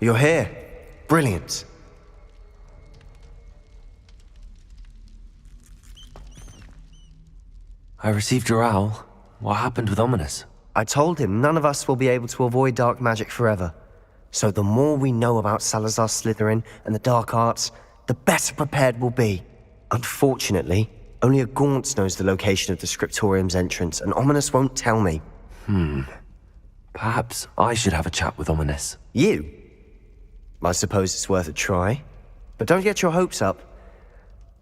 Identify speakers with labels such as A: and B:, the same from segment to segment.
A: You're here. Brilliant.
B: I received your owl. What happened with Ominous?
A: I told him none of us will be able to avoid dark magic forever. So the more we know about Salazar Slytherin and the dark arts, the better prepared we'll be. Unfortunately, only a Gaunt knows the location of the Scriptorium's entrance, and Ominous won't tell me.
B: Perhaps I should have a chat with Ominous.
A: You? I suppose it's worth a try. But don't get your hopes up.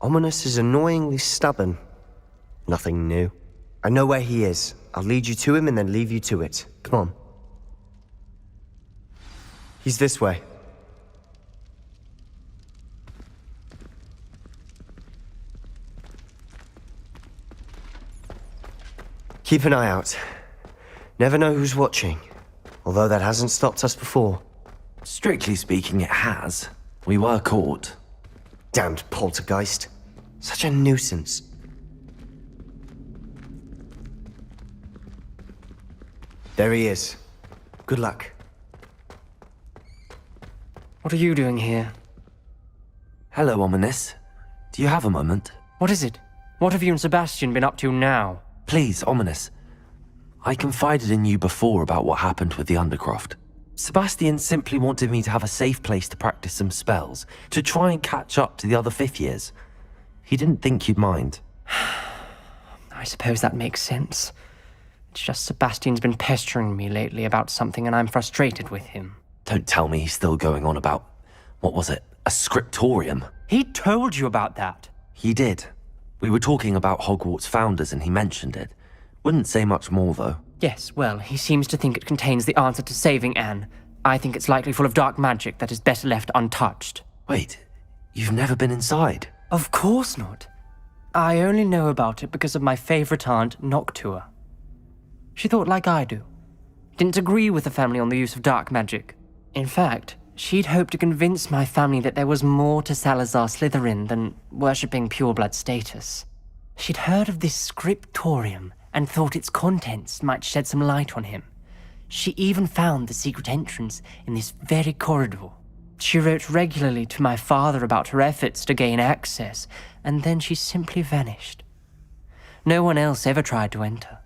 A: Ominous is annoyingly stubborn. Nothing new. I know where he is. I'll lead you to him and then leave you to it. Come on. He's this way. Keep an eye out. Never know who's watching. Although that hasn't stopped us before.
B: Strictly speaking, it has. We were caught.
A: Damned poltergeist. Such a nuisance. There he is. Good luck.
C: What are you doing here?
B: Hello, Ominous. Do you have a moment?
C: What is it? What have you and Sebastian been up to now?
B: Please, Ominous. I confided in you before about what happened with the Undercroft. Sebastian simply wanted me to have a safe place to practice some spells, to try and catch up to the other fifth years. He didn't think you'd mind.
C: I suppose that makes sense. It's just Sebastian's been pestering me lately about something and I'm frustrated with him.
B: Don't tell me he's still going on about, what was it, a scriptorium?
C: He told you about that.
B: He did. We were talking about Hogwarts founders and he mentioned it. Wouldn't say much more, though.
C: Yes, well, he seems to think it contains the answer to saving Anne. I think it's likely full of dark magic that is better left untouched.
B: Wait, you've never been inside?
C: Of course not. I only know about it because of my favorite aunt, Noctua. She thought like I do. Didn't agree with the family on the use of dark magic. In fact, she'd hoped to convince my family that there was more to Salazar Slytherin than worshipping pureblood status. She'd heard of this scriptorium and thought its contents might shed some light on him. She even found the secret entrance in this very corridor. She wrote regularly to my father about her efforts to gain access, and then she simply vanished. No one else ever tried to enter.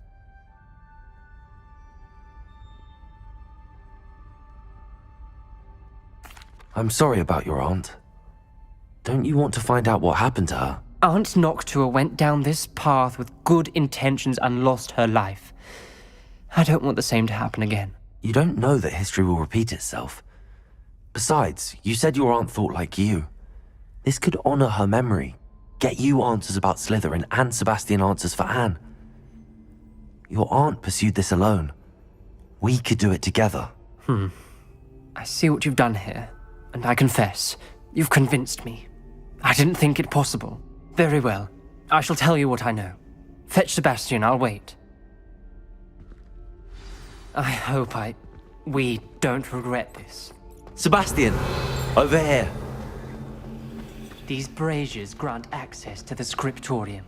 B: I'm sorry about your aunt. Don't you want to find out what happened to her?
C: Aunt Noctua went down this path with good intentions and lost her life. I don't want the same to happen again.
B: You don't know that history will repeat itself. Besides, you said your aunt thought like you. This could honor her memory, get you answers about Slytherin and Sebastian answers for Anne. Your aunt pursued this alone. We could do it together.
C: I see what you've done here, and I confess, you've convinced me. I didn't think it possible. Very well. I shall tell you what I know. Fetch Sebastian, I'll wait. I hope we don't regret this.
B: Sebastian! Over here!
C: These braziers grant access to the scriptorium.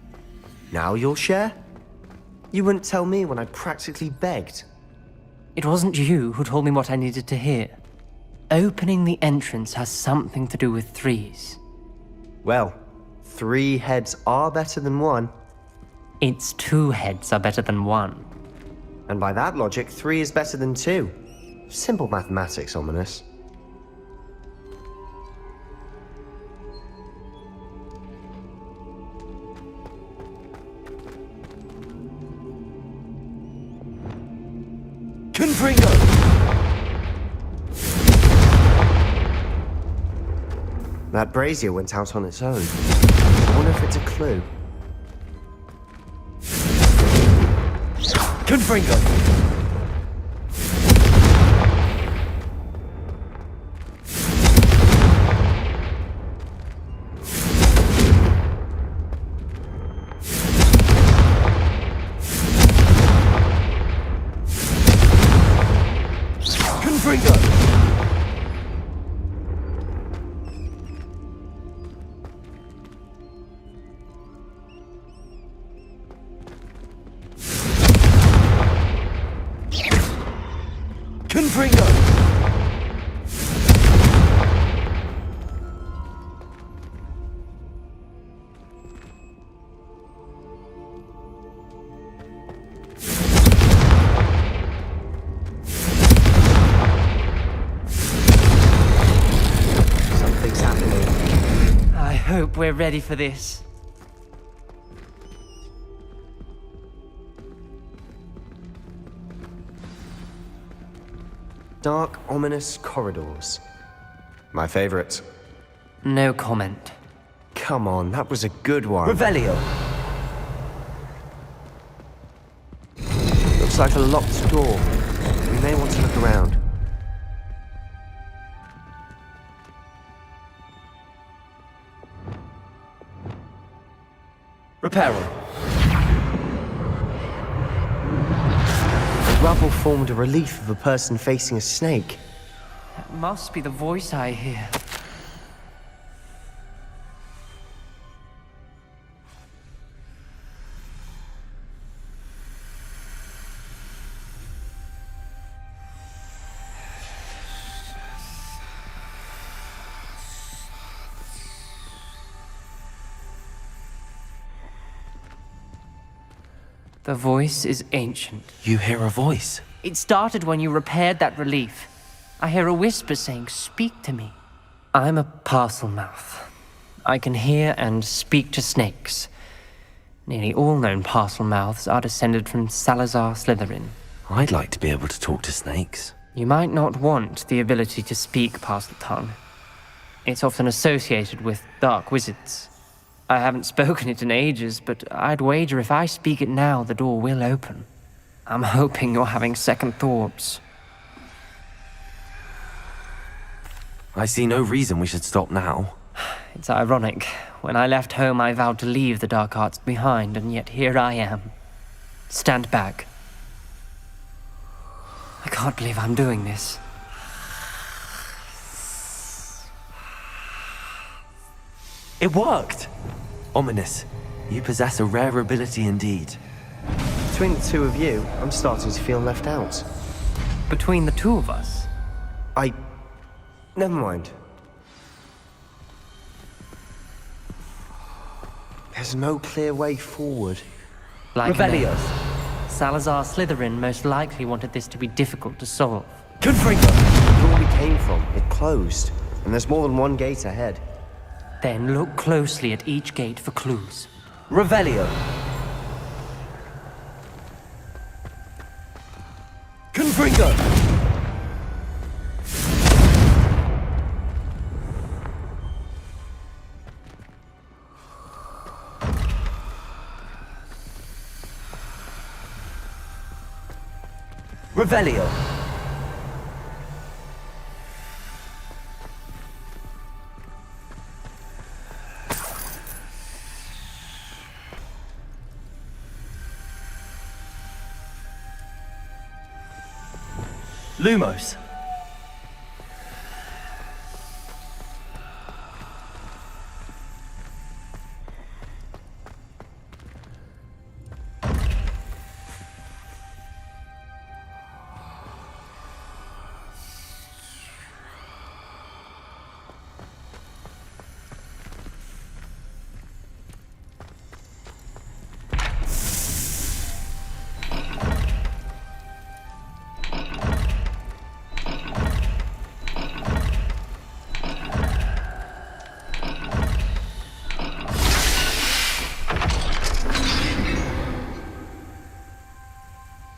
A: Now you'll share? You wouldn't tell me when I practically begged.
C: It wasn't you who told me what I needed to hear. Opening the entrance has something to do with threes.
A: Well, 3 heads are better than 1.
C: Its 2 heads are better than 1.
A: And by that logic, 3 is better than 2. Simple mathematics, Ominous.
B: Confringo!
A: That brazier went out on its own. I wonder if it's a clue.
B: Confringo! Confringo!
C: hope we're ready for this.
A: Dark, ominous corridors. My favorite.
C: No comment.
A: Come on, that was a good one.
B: Revelio!
A: Looks like a locked door. We may want to look around.
B: Reparo.
A: The rubble formed a relief of a person facing a snake.
C: That must be the voice I hear. The voice is ancient.
B: You hear a voice.
C: It started when you repaired that relief. I hear a whisper saying, "Speak to me." I'm a parcel mouth. I can hear and speak to snakes. Nearly all known parcel mouths are descended from Salazar Slytherin.
B: I'd like to be able to talk to snakes.
C: You might not want the ability to speak parcel tongue. It's often associated with dark wizards. I haven't spoken it in ages, but I'd wager if I speak it now, the door will open. I'm hoping you're having second thoughts.
B: I see no reason we should stop now.
C: It's ironic. When I left home, I vowed to leave the dark arts behind, and yet here I am. Stand back. I can't believe I'm doing this.
B: It worked! Ominous. You possess a rare ability indeed.
A: Between the two of you, I'm starting to feel left out.
C: Between the two of us,
A: Never mind. There's no clear way forward.
C: like
B: Revelio.
C: Salazar Slytherin most likely wanted this to be difficult to solve.
B: Confringo!
A: The door we came from, it closed. And there's more than one gate ahead.
C: Then look closely at each gate for clues.
B: Revelio. Confringo! Revelio. Lumos.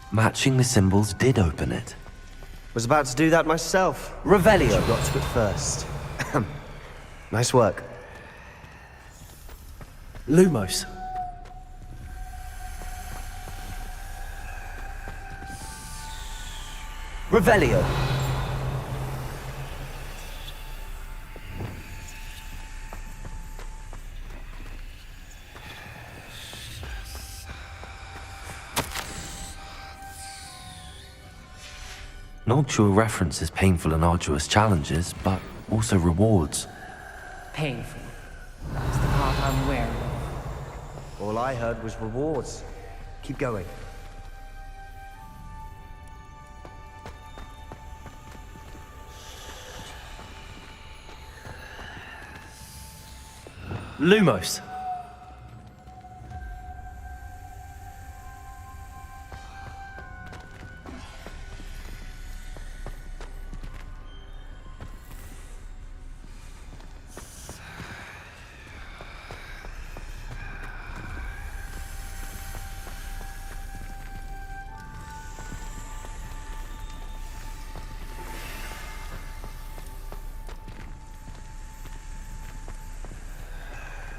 B: Matching the symbols did open it.
A: Was about to do that myself.
B: Revelio.
A: You got to it first. Nice work.
B: Lumos. Revelio. Noctua references painful and arduous challenges, but also rewards.
C: Painful. That's the part I'm wary of.
A: All I heard was rewards. Keep going.
B: Lumos.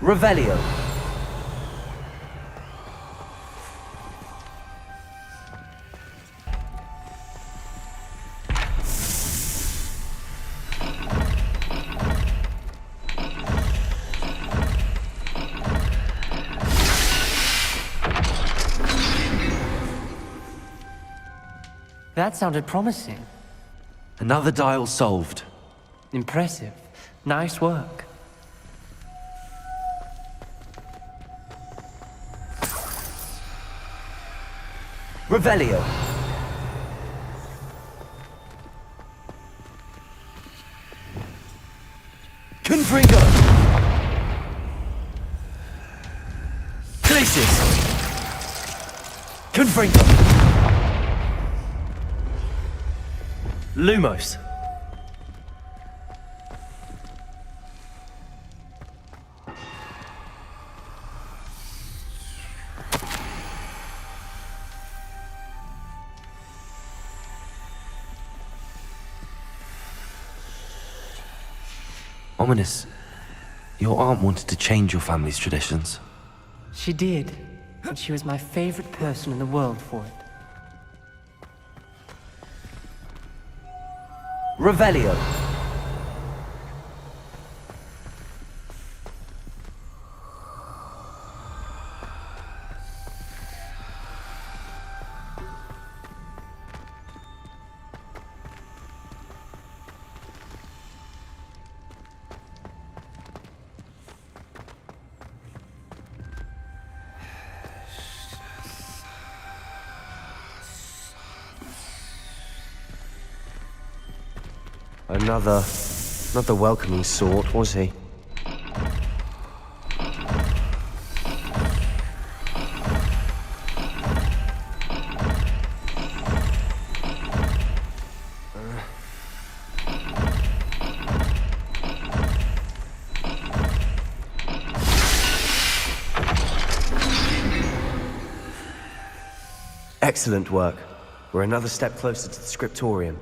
B: Revelio.
C: That sounded promising.
B: Another dial solved.
C: Impressive. Nice work.
B: Revelio. Confringo. Crisis. Confringo. Lumos. Ominous. Your aunt wanted to change your family's traditions.
C: She did. And she was my favorite person in the world for it.
B: Revelio.
A: Not the welcoming sort, was he? Excellent work. We're another step closer to the scriptorium.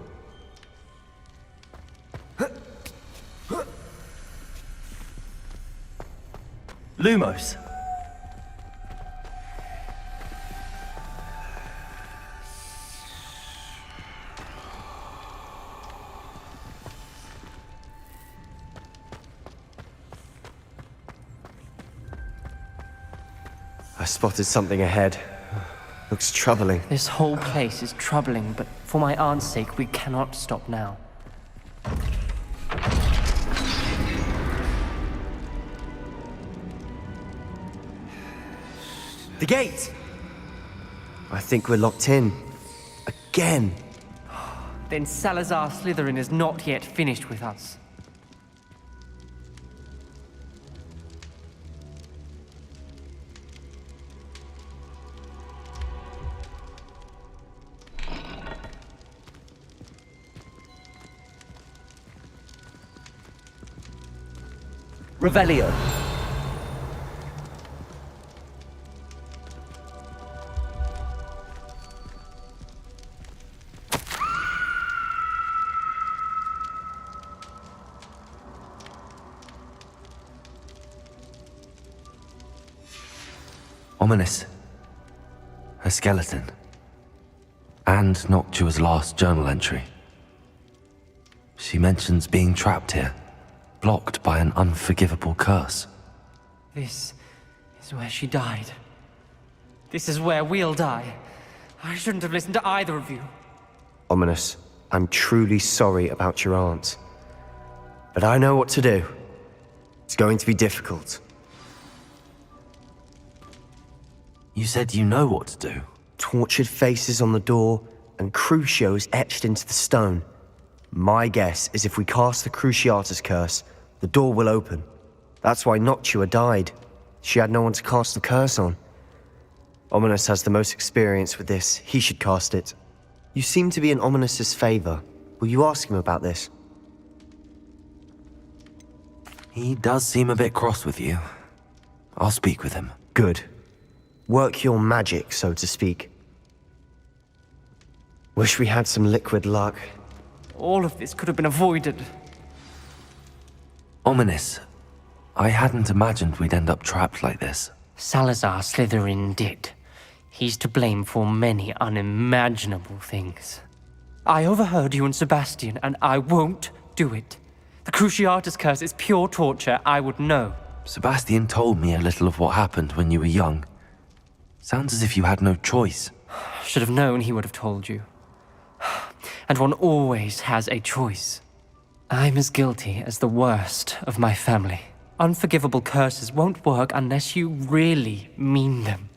B: Lumos.
A: I spotted something ahead. Looks troubling.
C: This whole place is troubling, but for my aunt's sake, we cannot stop now.
A: The gate! I think we're locked in. Again.
C: Then Salazar Slytherin is not yet finished with us.
B: Revelio. Ominous. A skeleton. And Noctua's last journal entry. She mentions being trapped here, blocked by an unforgivable curse.
C: This is where she died. This is where we'll die. I shouldn't have listened to either of you.
A: Ominous, I'm truly sorry about your aunt. But I know what to do. It's going to be difficult.
B: You said you know what to do.
A: Tortured faces on the door and Crucios etched into the stone. My guess is if we cast the Cruciatus curse, the door will open. That's why Noctua died. She had no one to cast the curse on. Ominous has the most experience with this. He should cast it. You seem to be in Ominous's favor. Will you ask him about this?
B: He does seem a bit cross with you. I'll speak with him.
A: Good. Work your magic, so to speak. Wish we had some liquid luck.
C: All of this could have been avoided.
B: Ominous. I hadn't imagined we'd end up trapped like this.
C: Salazar Slytherin did. He's to blame for many unimaginable things. I overheard you and Sebastian, and I won't do it. The Cruciatus curse is pure torture, I would know.
B: Sebastian told me a little of what happened when you were young. Sounds as if you had no choice.
C: Should have known he would have told you. And one always has a choice. I'm as guilty as the worst of my family. Unforgivable curses won't work unless you really mean them.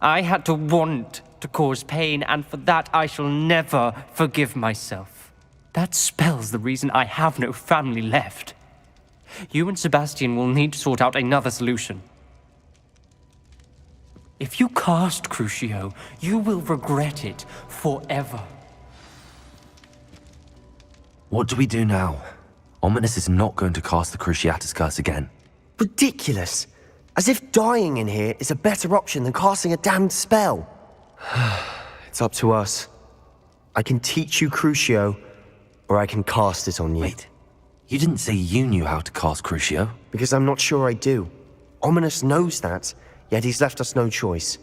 C: I had to want to cause pain, and for that I shall never forgive myself. That spells the reason I have no family left. You and Sebastian will need to sort out another solution. If you cast Crucio, you will regret it forever.
B: What do we do now? Ominous is not going to cast the Cruciatus curse again.
A: Ridiculous. As if dying in here is a better option than casting a damned spell. It's up to us. I can teach you Crucio, or I can cast it on you.
B: Wait, you didn't say you knew how to cast Crucio?
A: Because I'm not sure I do. Ominous knows that, yet he's left us no choice.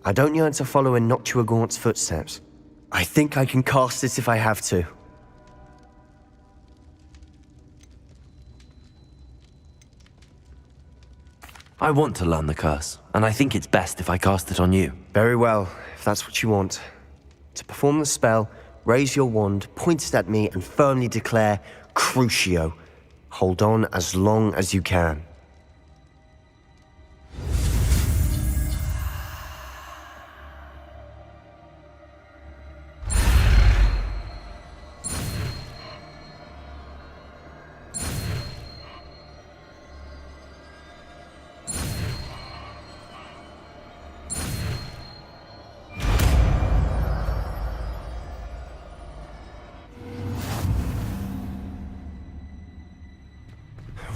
A: I don't yearn to follow in Noctua Gaunt's footsteps. I think I can cast it if I have to.
B: I want to learn the curse, and I think it's best if I cast it on you.
A: Very well, if that's what you want. To perform the spell, raise your wand, point it at me, and firmly declare Crucio. Hold on as long as you can.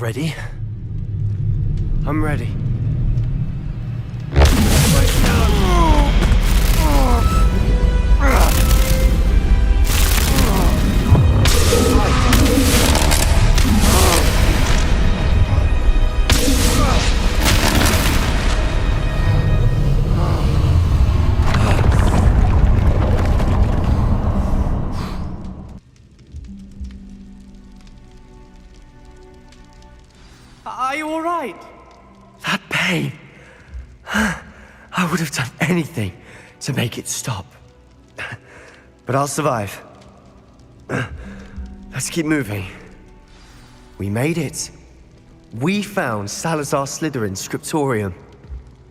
B: Ready?
A: I'm ready.
C: Are you all right?
A: That pain. I would have done anything to make it stop. But I'll survive. Let's keep moving. We made it. We found Salazar Slytherin's scriptorium.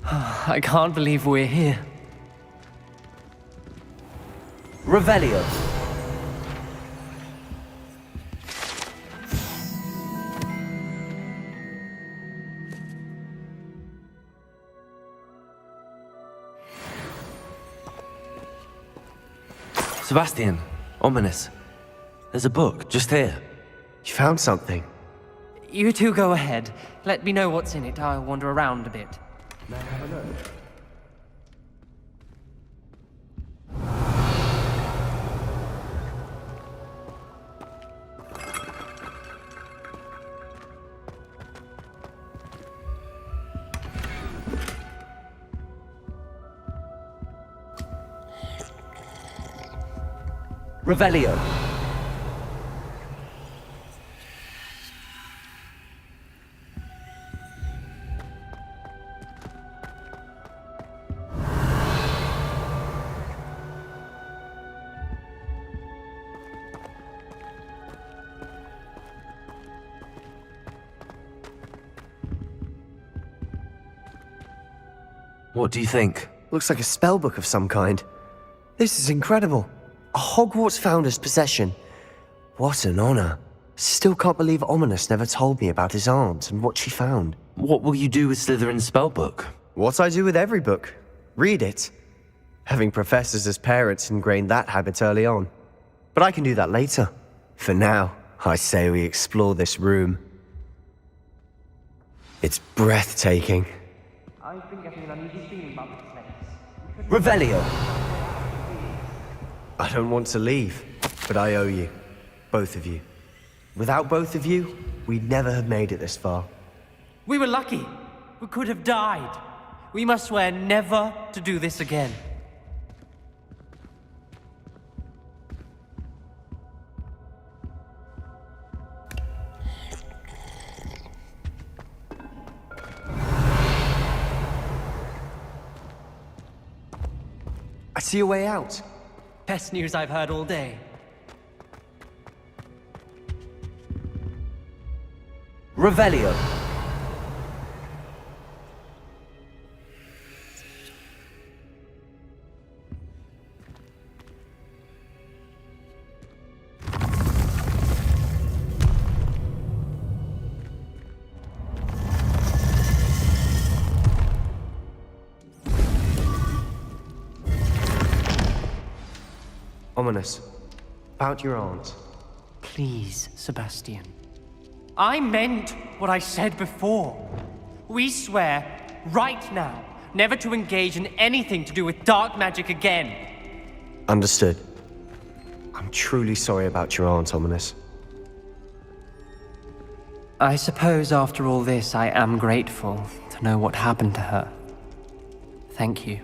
C: I can't believe we're here.
B: Revelio. Sebastian, Ominous. There's a book just here.
A: You found something.
C: You two go ahead. Let me know what's in it. I'll wander around a bit.
B: Revelio. What do you think?
A: Looks like a spellbook of some kind. This is incredible. A Hogwarts founder's possession. What an honor. Still can't believe Ominous never told me about his aunt and what she found.
B: What will you do with Slytherin's spellbook?
A: What I do with every book. Read it. Having professors as parents ingrained that habit early on. But I can do that later. For now, I say we explore this room. It's breathtaking.
C: I've been getting an uneasy feeling about this place.
B: Revelio.
A: I don't want to leave, but I owe you. Both of you. Without both of you, we'd never have made it this far.
C: We were lucky. We could have died. We must swear never to do this again.
A: I see a way out.
C: Best news I've heard all day.
B: Revelio.
A: Ominous. About your aunt.
C: Please, Sebastian. I meant what I said before. We swear, right now, never to engage in anything to do with dark magic again.
A: Understood. I'm truly sorry about your aunt, Ominous.
C: I suppose after all this, I am grateful to know what happened to her. Thank you.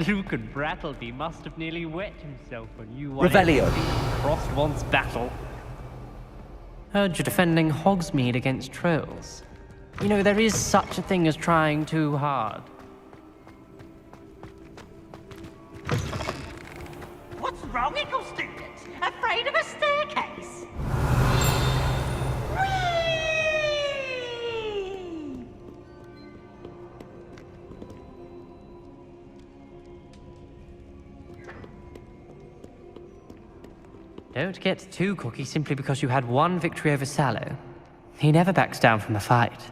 D: Luke and Brattleby must have nearly wet himself when you
B: Revelio.
D: crossed once battle.
C: Heard you're defending Hogsmeade against trolls. You know, there is such a thing as trying too hard.
E: What's wrong, Eagle students? Afraid of a staircase? Whee!
C: Don't get too cocky simply because you had one victory over Sallow. He never backs down from a fight.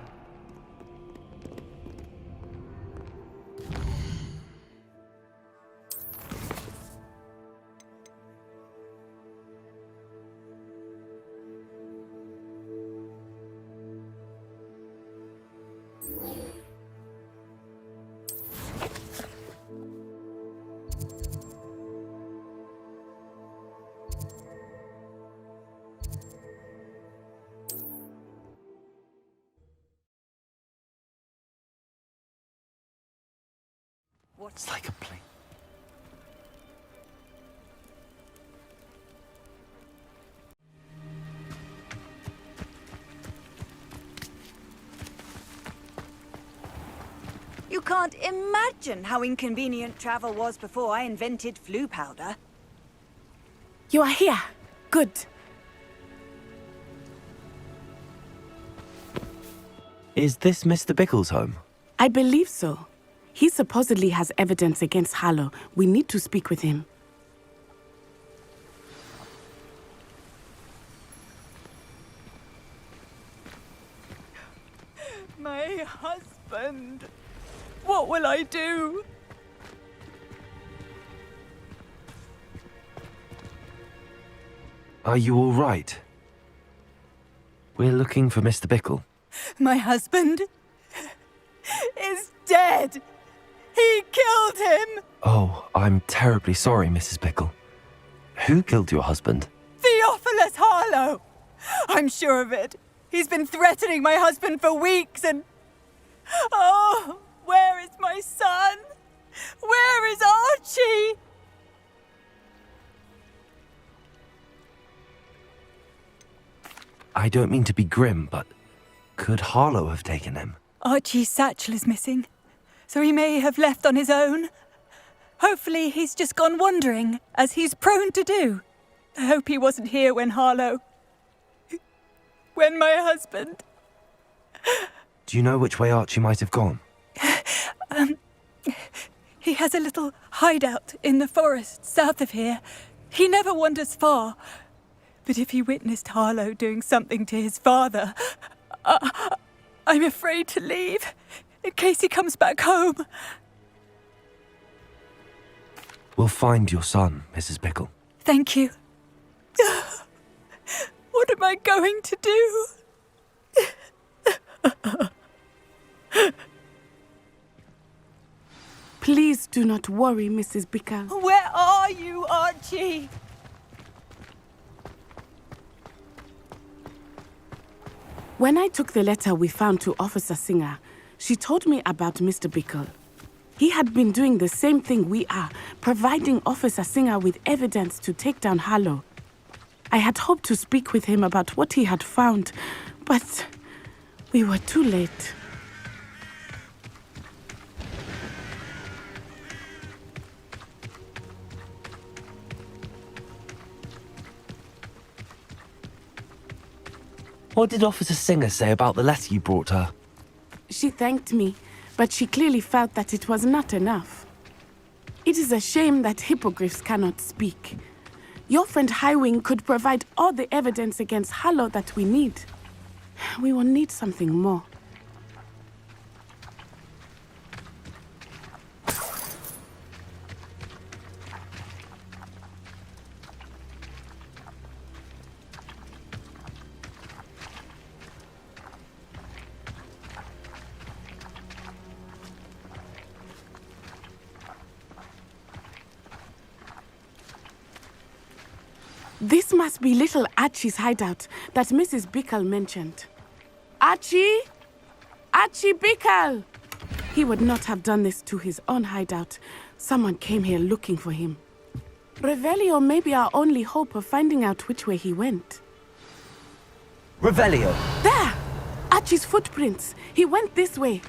B: It's like a plane.
F: You can't imagine how inconvenient travel was before I invented flu powder.
G: You are here. Good.
B: Is this Mr. Bickle's home?
G: I believe so. He supposedly has evidence against Harlow. We need to speak with him.
F: My husband. What will I do?
B: Are you all right? We're looking for Mr. Bickle.
F: My husband is dead. He killed him.
B: Oh, I'm terribly sorry, Mrs. Bickle. Who killed your husband?
F: Theophilus Harlow. I'm sure of it. He's been threatening my husband for weeks and... Oh, where is my son? Where is Archie?
B: I don't mean to be grim, but could Harlow have taken him?
F: Archie's satchel is missing, so he may have left on his own. Hopefully he's just gone wandering, as he's prone to do. I hope he wasn't here when when my husband...
B: Do you know which way Archie might have gone?
F: He has a little hideout in the forest south of here. He never wanders far, But if he witnessed Harlow doing something to his father, I'm afraid to leave, in case he comes back home.
B: We'll find your son, Mrs. Pickle.
F: Thank you. What am I going to do?
G: Please do not worry, Mrs. Bickle.
F: Where are you, Archie?
G: When I took the letter we found to Officer Singer, she told me about Mr. Bickle. He had been doing the same thing we are, providing Officer Singer with evidence to take down Harlow. I had hoped to speak with him about what he had found, but we were too late.
B: What did Officer Singer say about the letter you brought her?
G: She thanked me, but she clearly felt that it was not enough. It is a shame that hippogriffs cannot speak. Your friend Highwing could provide all the evidence against Harlow that we need. We will need something more. This must be little Archie's hideout that Mrs. Bickle mentioned. Archie? Archie Bickle! He would not have done this to his own hideout. Someone came here looking for him. Revelio may be our only hope of finding out which way he went.
B: Revelio!
G: There! Archie's footprints. He went this way.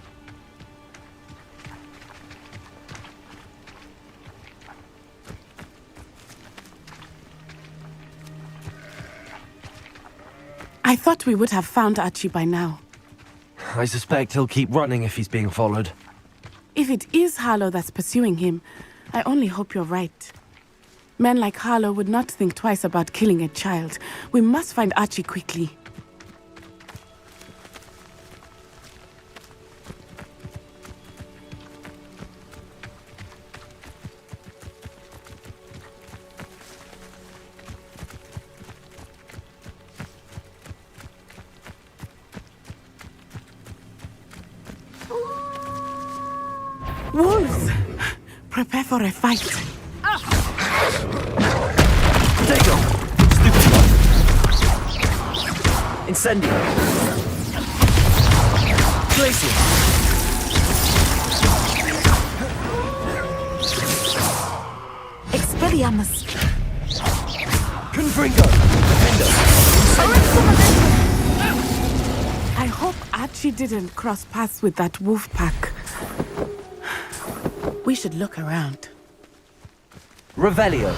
G: I thought we would have found Archie by now.
B: I suspect he'll keep running if he's being followed.
G: If it is Harlow that's pursuing him, I only hope you're right. Men like Harlow would not think twice about killing a child. We must find Archie quickly. Wolves! Prepare for a fight.
B: Potato! Stupid one! Incendio! Glacier!
G: Expelliarmus!
B: Confringo! Defendo!
G: I hope Archie didn't cross paths with that wolf pack. We should look around.
B: Revelio!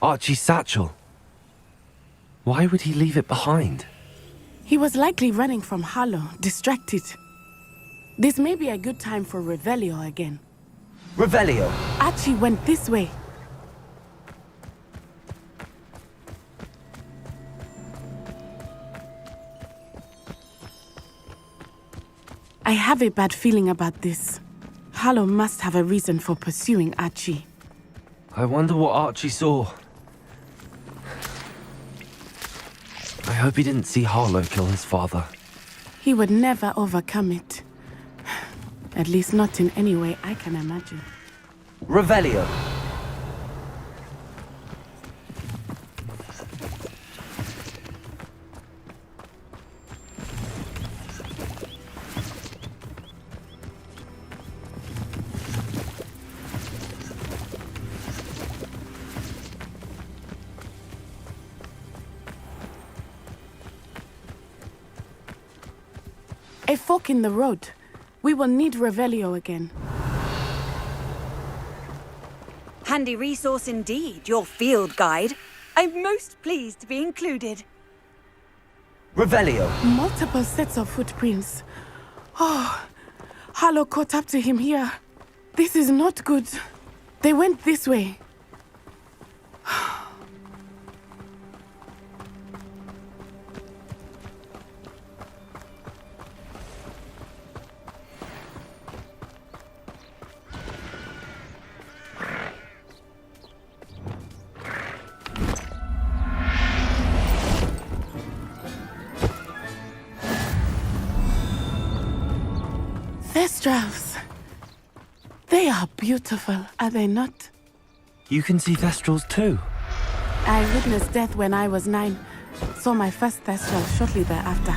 B: Archie's satchel. Why would he leave it behind?
G: He was likely running from Harlow, distracted. This may be a good time for Revelio again.
B: Revelio!
G: Archie went this way. I have a bad feeling about this. Harlow must have a reason for pursuing Archie.
B: I wonder what Archie saw. I hope he didn't see Harlow kill his father.
G: He would never overcome it. At least not in any way I can imagine.
B: Revelio!
G: A fork in the road. We will need Revelio again.
H: Handy resource indeed, your field guide. I'm most pleased to be included.
B: Revelio.
G: Multiple sets of footprints. Oh, Harlow caught up to him here. This is not good. They went this way. Thestrals. They are beautiful, are they not?
B: You can see Thestrals too.
G: I witnessed death when I was 9. Saw my first Thestral shortly thereafter.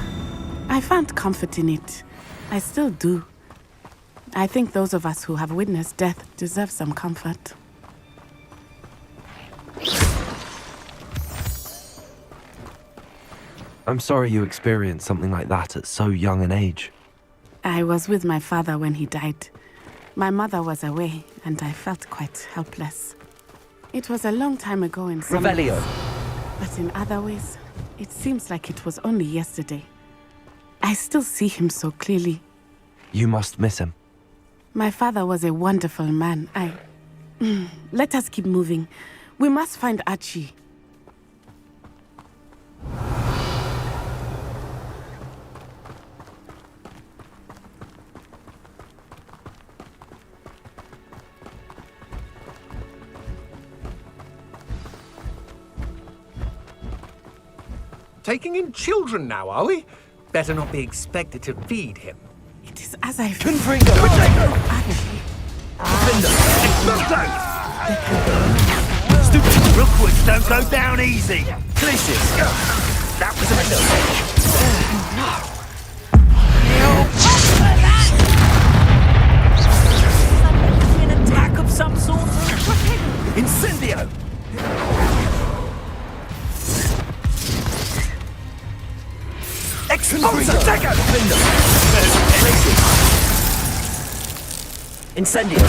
G: I found comfort in it. I still do. I think those of us who have witnessed death deserve some comfort.
B: I'm sorry you experienced something like that at so young an age.
G: I was with my father when he died. My mother was away, and I felt quite helpless. It was a long time ago in some
B: Revelio.
G: ways, but in other ways, it seems like it was only yesterday. I still see him so clearly.
B: You must miss him.
G: My father was a wonderful man. Let us keep moving. We must find Archie.
I: Taking in children now, are we? Better not be expected to feed him.
G: It is as I
B: Confringo!
G: Archie.
I: Stupid Rookwoods don't go down easy. Glacius. That was a mistake. An attack of some sort. Incendio. Expulsor! Dagger!
B: Incendio!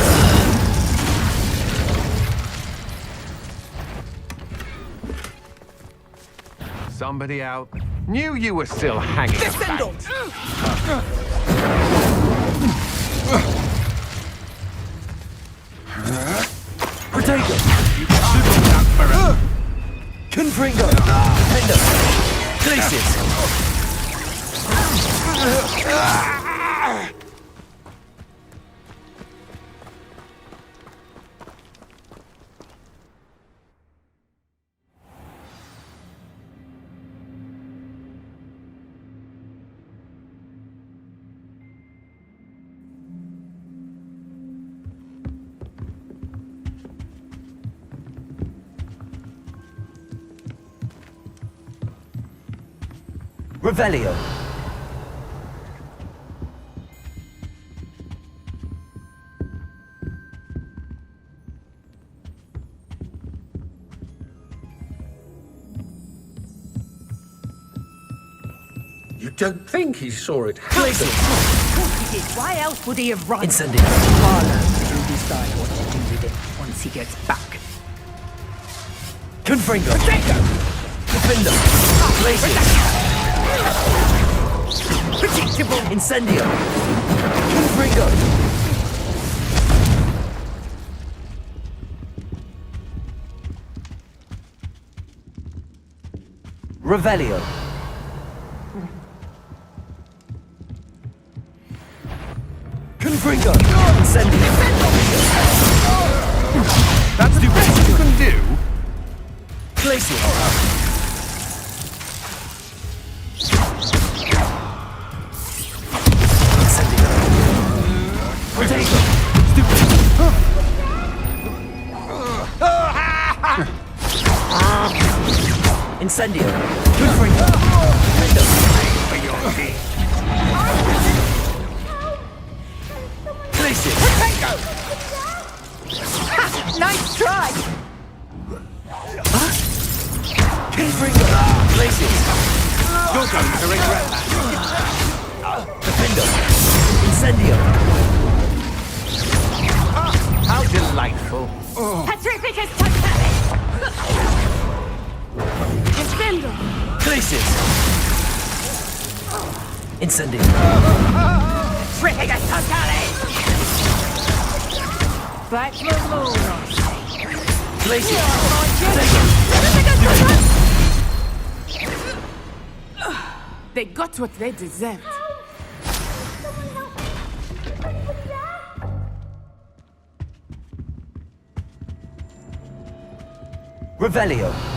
I: Somebody out. Knew you were still hanging about.
B: Protego! Confringo! Fender! Glacius! Revelio.
I: You don't think he saw it happen?
H: Of course he did. Why else would he have run?
B: Incendio.
H: Harlow will decide what to do with it once he gets back.
B: Confringo. Defender. Glacius.
H: Predictable.
B: Incendio. Confringo. Revelio. Confringo. Incendio.
I: That's the best you can do.
B: Glacius. Incendio. Confringo. Glacius.
H: Nice try.
B: Confringo. Glacius.
I: You're going to regret that.
B: Defender. Incendio.
I: How delightful.
H: Patrick
G: Freakus Totale! Incendio!
I: Places! Incendio!
G: Freakus Totale! Black Remolos!
I: Places!
G: They got what they deserved.
I: Revelio!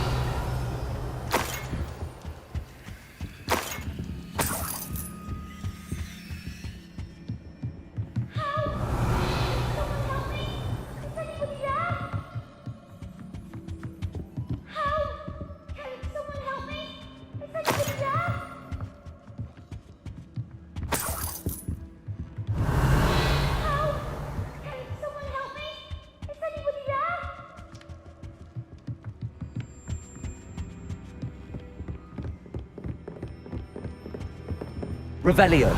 I: Revelio!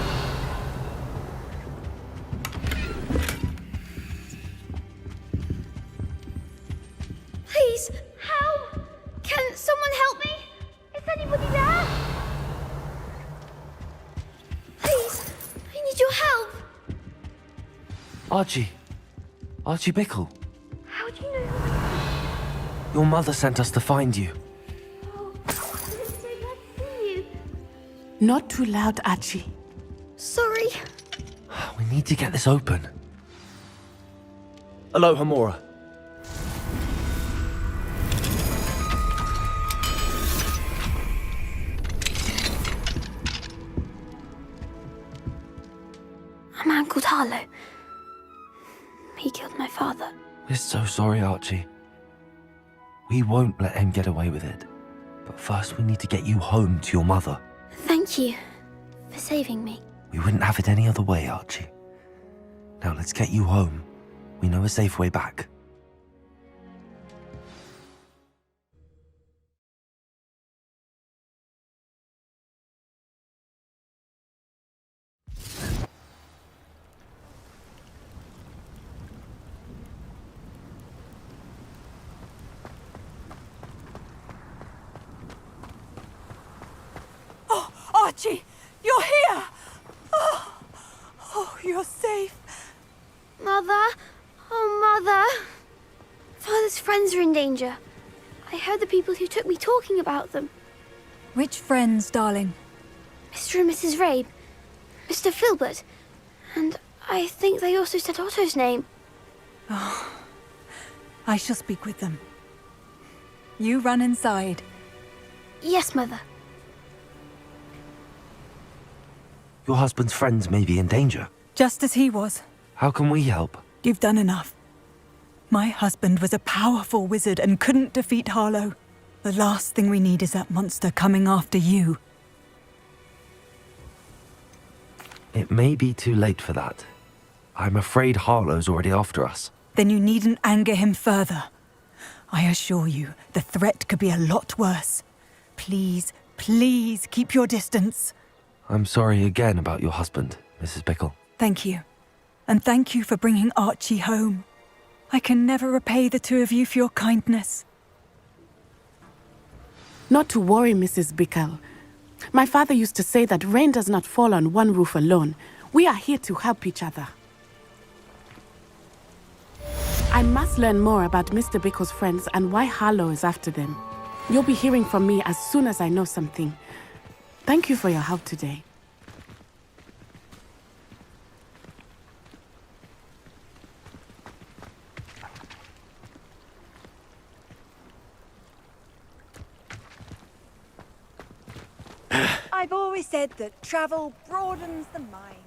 J: Please, how? Can someone help me? Is anybody there? Please, I need your help.
B: Archie. Archie Bickle.
J: How do you know who I
B: Your mother sent us to find you.
J: am? Oh, I'm so glad to see you.
G: Not too loud, Archie.
J: Sorry.
B: We need to get this open.
I: Aloha Mora.
J: A man called Harlow. He killed my father.
B: We're so sorry, Archie. We won't let him get away with it. But first we need to get you home to your mother.
J: Thank you for saving me.
B: We wouldn't have it any other way, Archie. Now let's get you home. We know a safe way back.
F: Archie, you're here! Oh, you're safe.
J: Mother? Oh, Mother. Father's friends are in danger. I heard the people who took me talking about them.
K: Which friends, darling?
J: Mr. and Mrs. Rabe, Mr. Filbert, and I think they also said Otto's name.
K: I shall speak with them. You run inside.
J: Yes, Mother.
B: Your husband's friends may be in danger.
K: Just as he was.
B: How can we help?
K: You've done enough. My husband was a powerful wizard and couldn't defeat Harlow. The last thing we need is that monster coming after you.
B: It may be too late for that. I'm afraid Harlow's already after us.
K: Then you needn't anger him further. I assure you, the threat could be a lot worse. Please, please keep your distance.
B: I'm sorry again about your husband, Mrs. Bickle.
K: Thank you. And thank you for bringing Archie home. I can never repay the two of you for your kindness.
G: Not to worry, Mrs. Bickle. My father used to say that rain does not fall on one roof alone. We are here to help each other. I must learn more about Mr. Bickle's friends and why Harlow is after them. You'll be hearing from me as soon as I know something. Thank you for your help today.
H: I've always said that travel broadens the mind.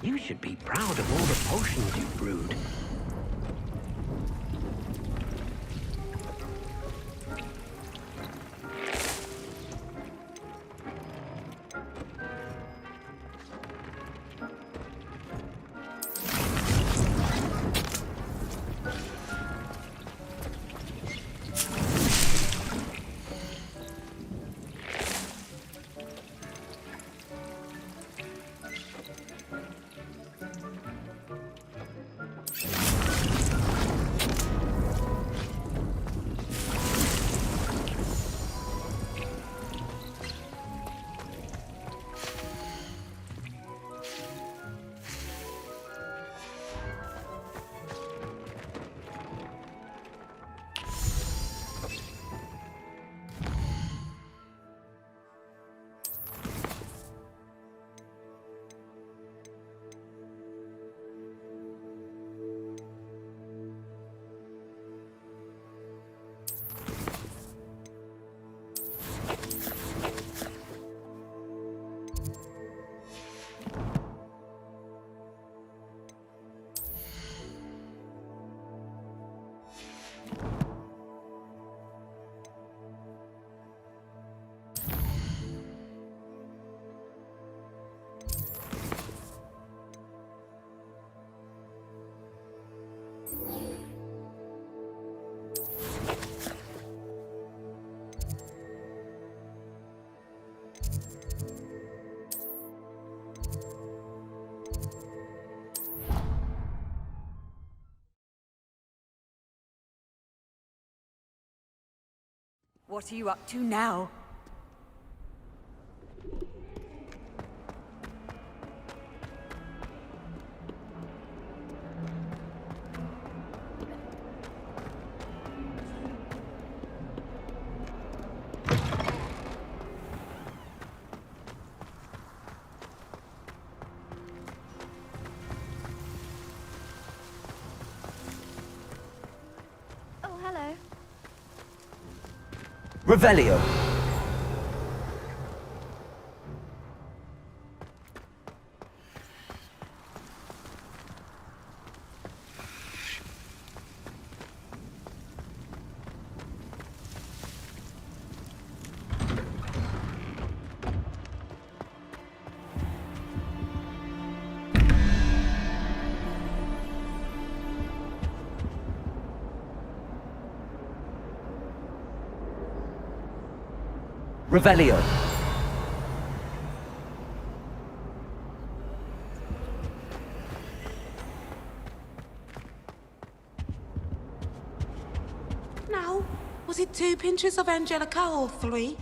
I: You should be proud of all the potions you've brewed.
H: What are you up to now?
J: Oh, hello.
A: Revelio.
B: Revelio.
L: Now, was it 2 pinches of Angelica or 3?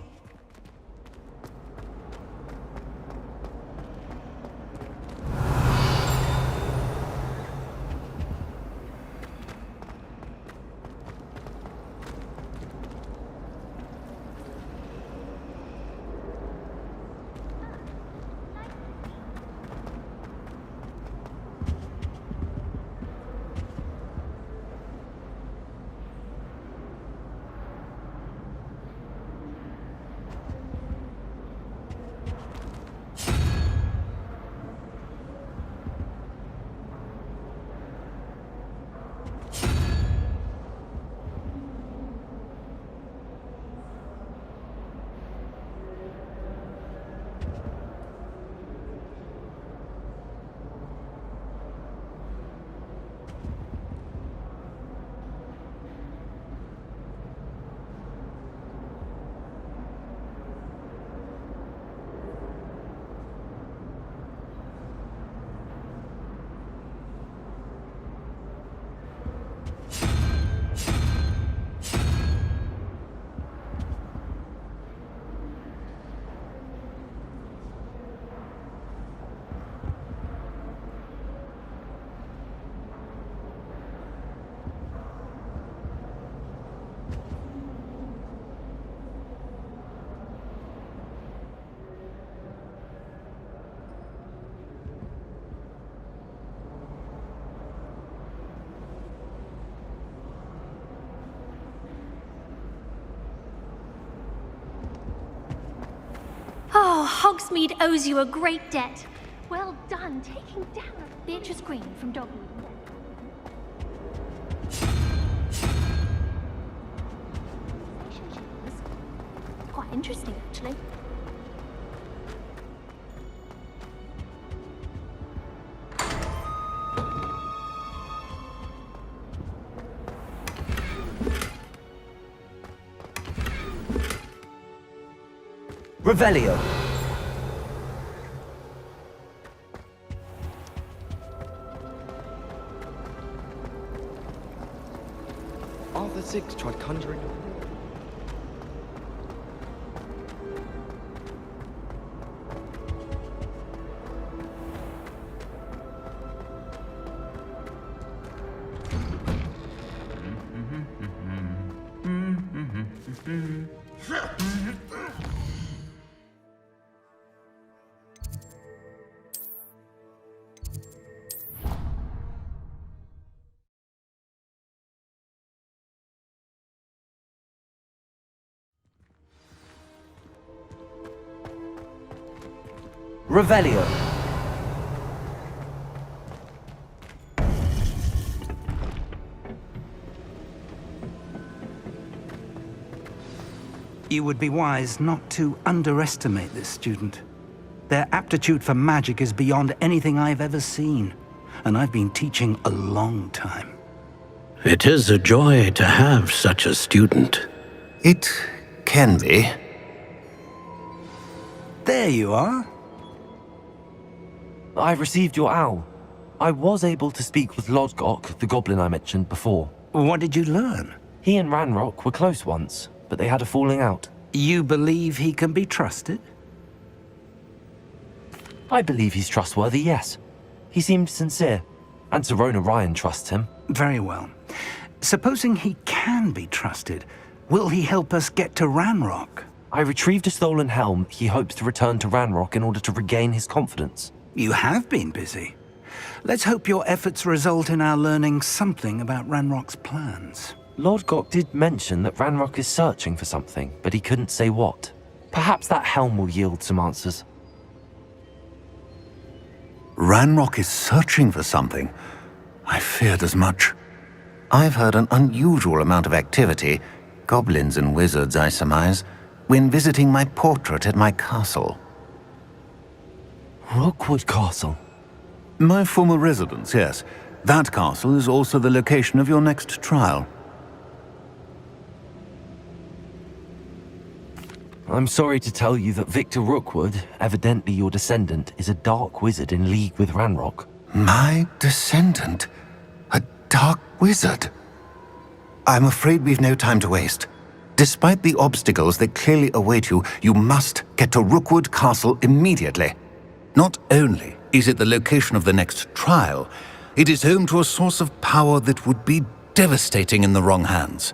J: Oh, Hogsmeade owes you a great debt. Well done, taking down Beatrice Green from Dogmead. Quite interesting, actually.
B: Revelio.
A: Arthur VI tried conjuring.
B: Revelio.
I: You would be wise not to underestimate this student. Their aptitude for magic is beyond anything I've ever seen, and I've been teaching a long time.
M: It is a joy to have such a student.
N: It can be.
I: There you are.
B: I received your owl. I was able to speak with Lodgok, the goblin I mentioned before.
I: What did you learn?
B: He and Ranrock were close once, but they had a falling out.
I: You believe he can be trusted?
B: I believe he's trustworthy, yes. He seemed sincere, and Serona Ryan trusts him.
I: Very well. Supposing he can be trusted, will he help us get to Ranrock?
B: I retrieved a stolen helm. He hopes to return to Ranrock in order to regain his confidence.
I: You have been busy. Let's hope your efforts result in our learning something about Ranrock's plans.
B: Lodgok did mention that Ranrock is searching for something, but he couldn't say what. Perhaps that helm will yield some answers.
N: Ranrock is searching for something. I feared as much. I've heard an unusual amount of activity, goblins and wizards, I surmise, when visiting my portrait at my castle.
B: Rookwood Castle?
N: My former residence, yes. That castle is also the location of your next trial.
B: I'm sorry to tell you that Victor Rookwood, evidently your descendant, is a dark wizard in league with Ranrock.
N: My descendant? A dark wizard? I'm afraid we've no time to waste. Despite the obstacles that clearly await you, you must get to Rookwood Castle immediately. Not only is it the location of the next trial, it is home to a source of power that would be devastating in the wrong hands.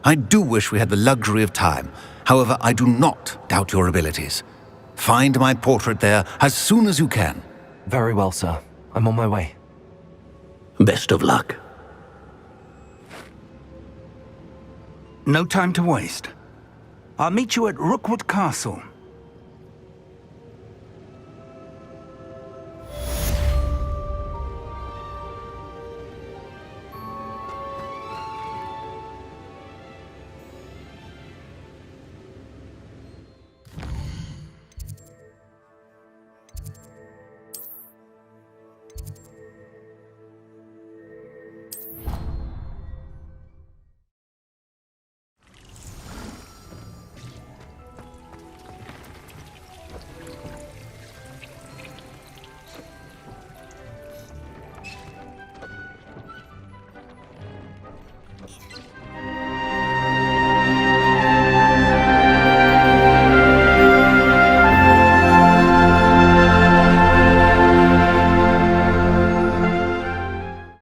N: I do wish we had the luxury of time. However, I do not doubt your abilities. Find my portrait there as soon as you can.
B: Very well, sir. I'm on my way.
M: Best of luck.
I: No time to waste. I'll meet you at Rookwood Castle.